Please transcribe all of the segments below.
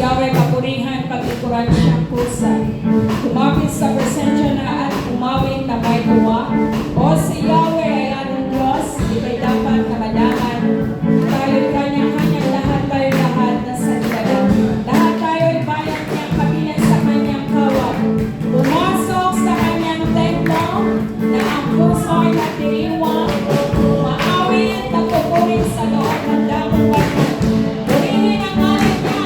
Yahweh kapurihan, paglikuran siyang pusa. Kumapit sa presensya na at umawit na may tuwa. O si Yahweh ay ating Diyos, ika'y dapat kamadahan. Tayo'y kanya-kanya, lahat tayo lahat na sa ilalim. Lahat tayo'y bayad niyang kabilang sa kanyang kawat. Pumasok sa kanyang templo, na ang puso ay natiriwang. Umaawit na pupurin sa loob ng damong wanan. Purihin ang ngalan niya.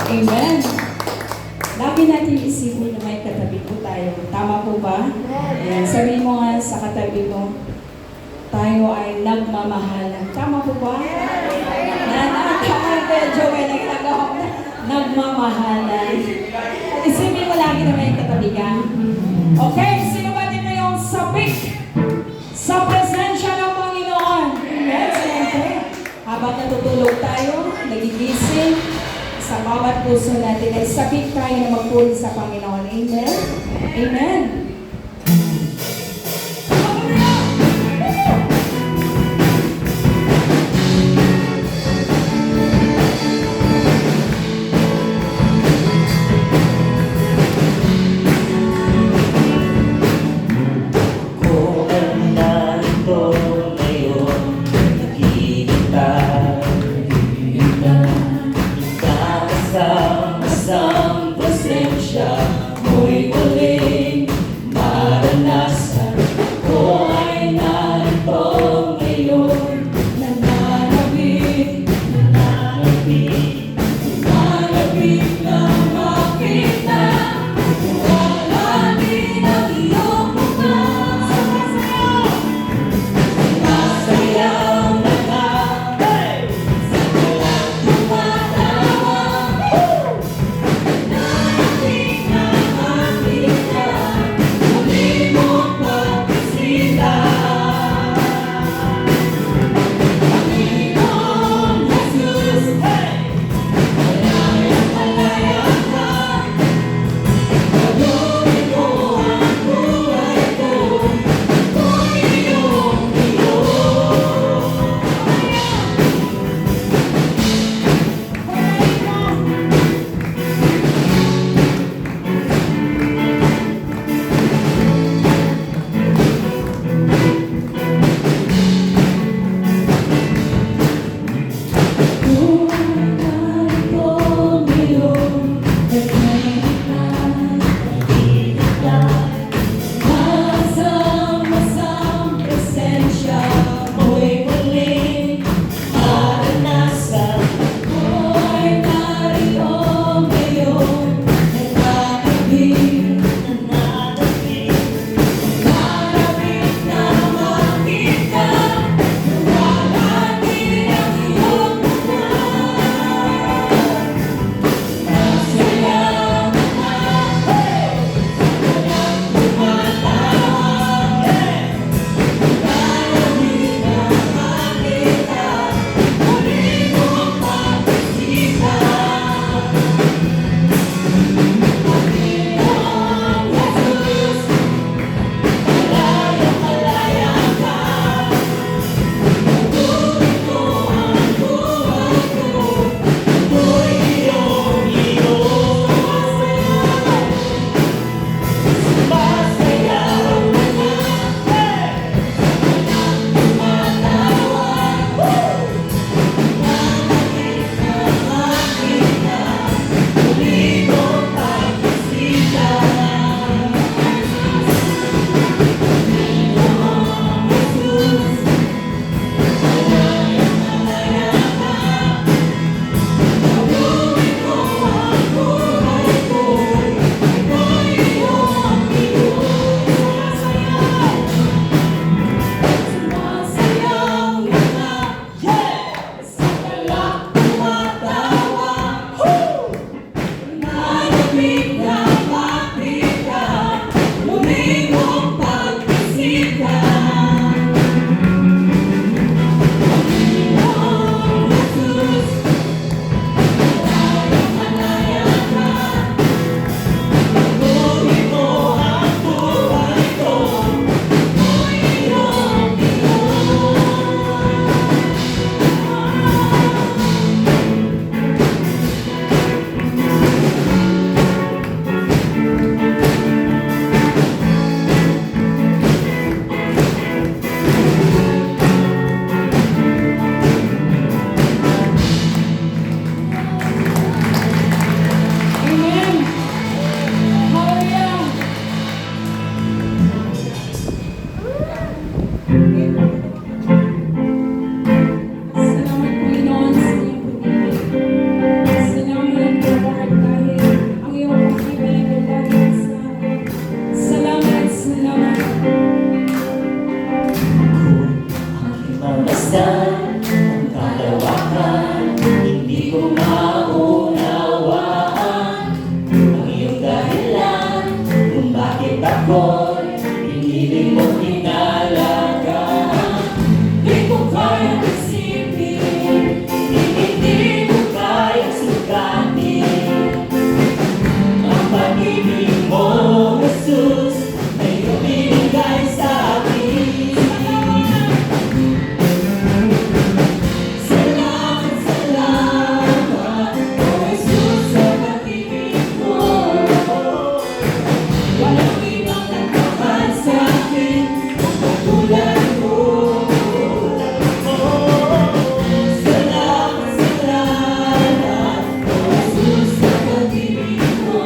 Amen. Lagi natin isipin na may katabi po tayo. Tama po ba? Ayan. Sabihin mo nga sa katabi mo, tayo ay nagmamahalan. Tama po ba? Joel, nagmamahalan. Isipin mo lagi na may katabi ka. Okay, sino ba din na yung sabik sa presensya ng Panginoon? Amen. Siyempre, habang natutulog tayo, nagigising, sa bawat puso natin ay sabik tayo na magpuri sa Panginoon. Amen? Amen. Mo'y muling maranasan ko ay narito ngayon. Nananabik na makita, wala din ang iyong mukha. Masayaw na nga, sa walang tumatawa. Nananabik na makita. Ngunit ako'y pinili mong inalagaan. Di ko kayang isipin, hindi ko kayang sukatin ang pag-ibig mo, Jesus, na iyong binigay sa akin. Salamat, salamat, O Jesus, sa pag-ibig mo. Walang ibang nagmahal sa akin kung katulad mo. Salamat, salamat, O Jesus, sa pag-ibig mo.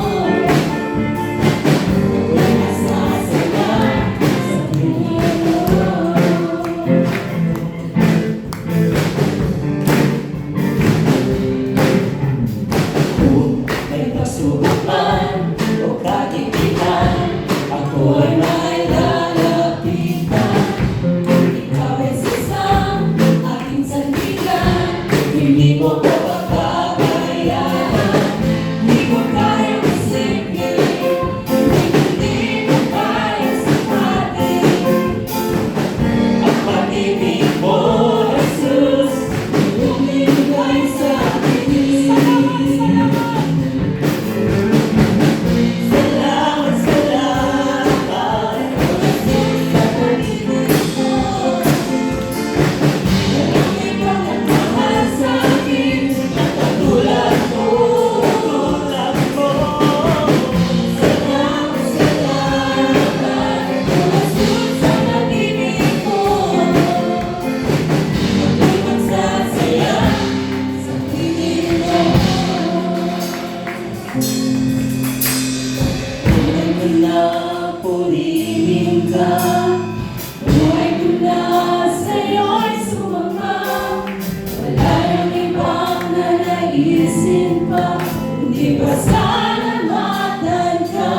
Walang masasala sa buhay mo. Kung may pagsubok man o kagipitan, ako ay may lalapitan. Ikaw ay sisang aking sandigan, hindi mo ko papabayaan. Hindi ko kayang isipin, hindi ko kayang sukatin ang pag-ibig mo, Jesus, iyong binigay sa akin. Salamat, salamat, O Jesus, sa pag-ibig mo. Walang ibang nagmahal sa akin na katulad mo, katulad mo. Salamat, salamat, O Jesus, sa pag-ibig mo. Ako'y magsasaya sa piling mo. Buhay ko na purihin ka, buhay ko na sa'yo'y sumama. Wala nang ibang nanaisin pa, hindi pa salamatan ka.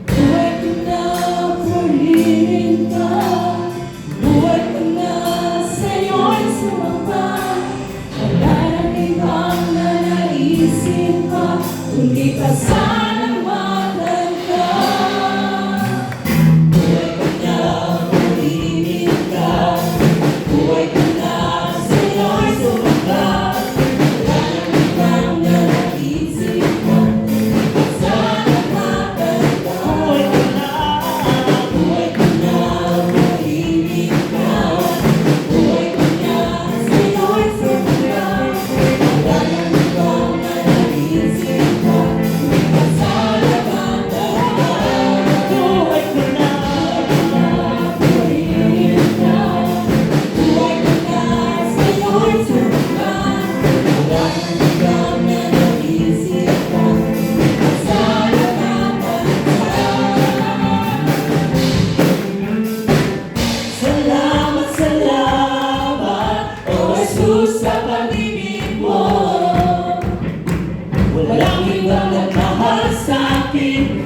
Buhay ko na purihin ka, buhay ko na sa'yo'y sumama. Wala nang ibang nanaisin pa, kundi pasalamatan ka. Buhay ko na purihin ka, buhay ko na sa'yo'y sumamba. Wala nang ibang nanaisin pa, kundi pasalamatan ka. Buhay ko na purihin ka, buhay ko na sa'yo'y sumamba. Wala nang ibang nanaisin pa, kundi pasalamatan ka. Buhay ko na purihin ka, buhay ko na sa'yo'y sumamba. Wala nang ibang nanaisin pa, kundi pasalamatan ka. Salamat, salamat, O Jesus, sa pag-ibig mo. Walang ibang nagmahal sa akin